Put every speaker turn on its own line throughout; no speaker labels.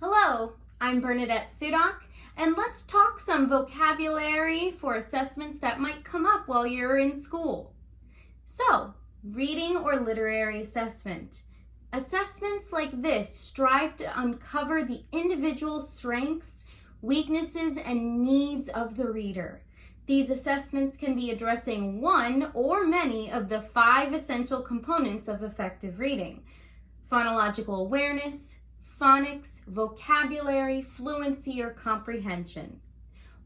Hello, I'm Bernadette Sudock, and let's talk some vocabulary for assessments that might come up while you're in school. So, reading or literary assessment. Assessments like this strive to uncover the individual strengths, weaknesses, and needs of the reader. These assessments can be addressing one or many of the 5 essential components of effective reading: phonological awareness, phonics, vocabulary, fluency, or comprehension.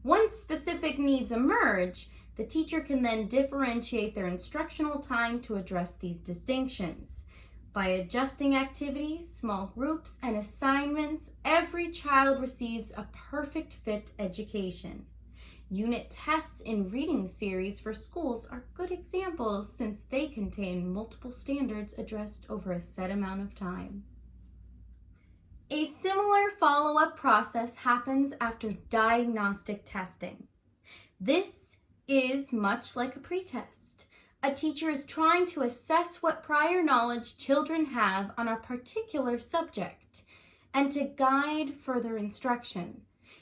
Once specific needs emerge, the teacher can then differentiate their instructional time to address these distinctions. By adjusting activities, small groups, and assignments, every child receives a perfect fit education. Unit tests in reading series for schools are good examples since they contain multiple standards addressed over a set amount of time. A similar follow-up process happens after diagnostic testing. This is much like a pretest. A teacher is trying to assess what prior knowledge children have on a particular subject and to guide further instruction.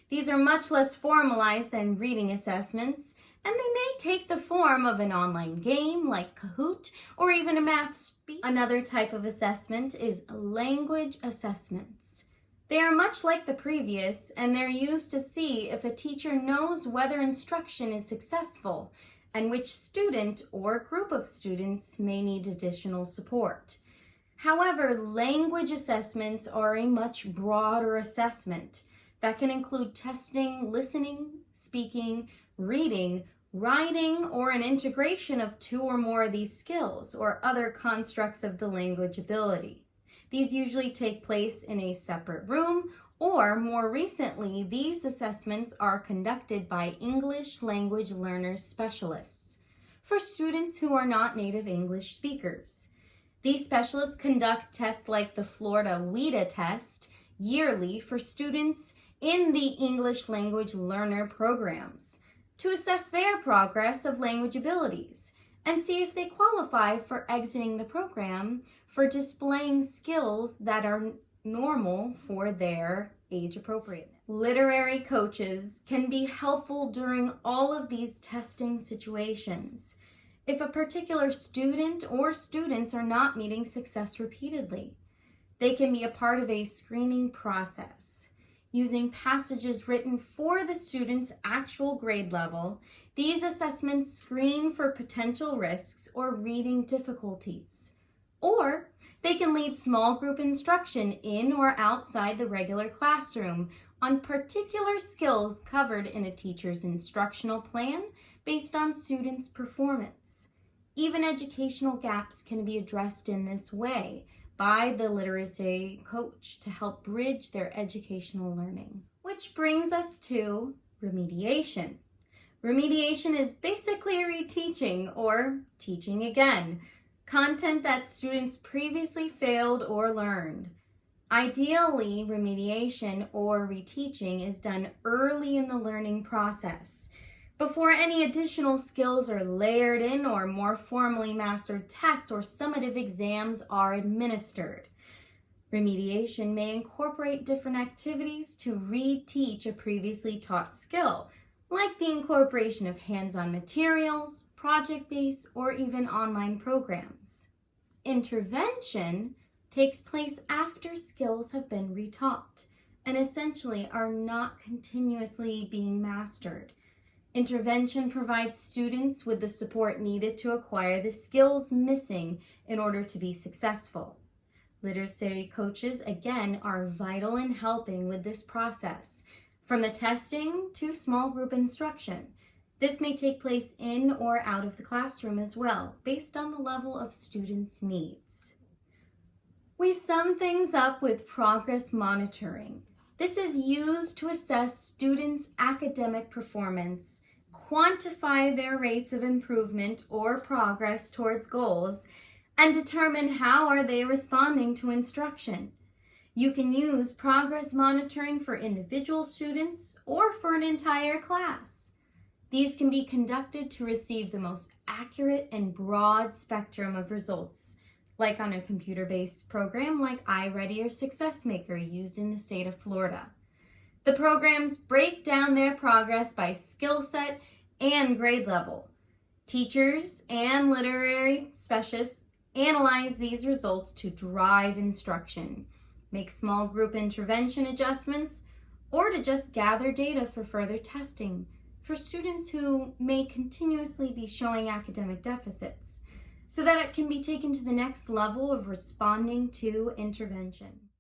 These are much less formalized than reading assessments, and they may take the form of an online game like Kahoot or even a math speech. Another type of assessment is language assessments. They are much like the previous, and they're used to see if a teacher knows whether instruction is successful and which student or group of students may need additional support. However, language assessments are a much broader assessment that can include testing, listening, speaking, reading, writing, or an integration of 2 or more of these skills or other constructs of the language ability. These usually take place in a separate room, or more recently, these assessments are conducted by English language learners specialists for students who are not native English speakers. These specialists conduct tests like the Florida WIDA test yearly for students in the English language learner programs to assess their progress of language abilities and see if they qualify for exiting the program for displaying skills that are normal for their age appropriateness. Literary coaches can be helpful during all of these testing situations. If a particular student or students are not meeting success repeatedly, they can be a part of a screening process. Using passages written for the student's actual grade level, these assessments screen for potential risks or reading difficulties. Or they can lead small group instruction in or outside the regular classroom on particular skills covered in a teacher's instructional plan based on students' performance. Even educational gaps can be addressed in this way by the literacy coach to help bridge their educational learning. Which brings us to remediation. Remediation is basically reteaching or teaching again content that students previously failed or learned. Ideally, remediation or reteaching is done early in the learning process, before any additional skills are layered in or more formally mastered tests or summative exams are administered. Remediation may incorporate different activities to reteach a previously taught skill, like the incorporation of hands-on materials, project-based, or even online programs. Intervention takes place after skills have been retaught and essentially are not continuously being mastered. Intervention provides students with the support needed to acquire the skills missing in order to be successful. Literacy coaches, again, are vital in helping with this process, from the testing to small group instruction. This may take place in or out of the classroom as well, based on the level of students' needs. We sum things up with progress monitoring. This is used to assess students' academic performance, quantify their rates of improvement or progress towards goals, and determine how are they responding to instruction. You can use progress monitoring for individual students or for an entire class. These can be conducted to receive the most accurate and broad spectrum of results, like on a computer-based program like iReady or SuccessMaker used in the state of Florida. The programs break down their progress by skill set and grade level. Teachers and literary specialists analyze these results to drive instruction, make small group intervention adjustments, or to just gather data for further testing for students who may continuously be showing academic deficits, so that it can be taken to the next level of responding to intervention.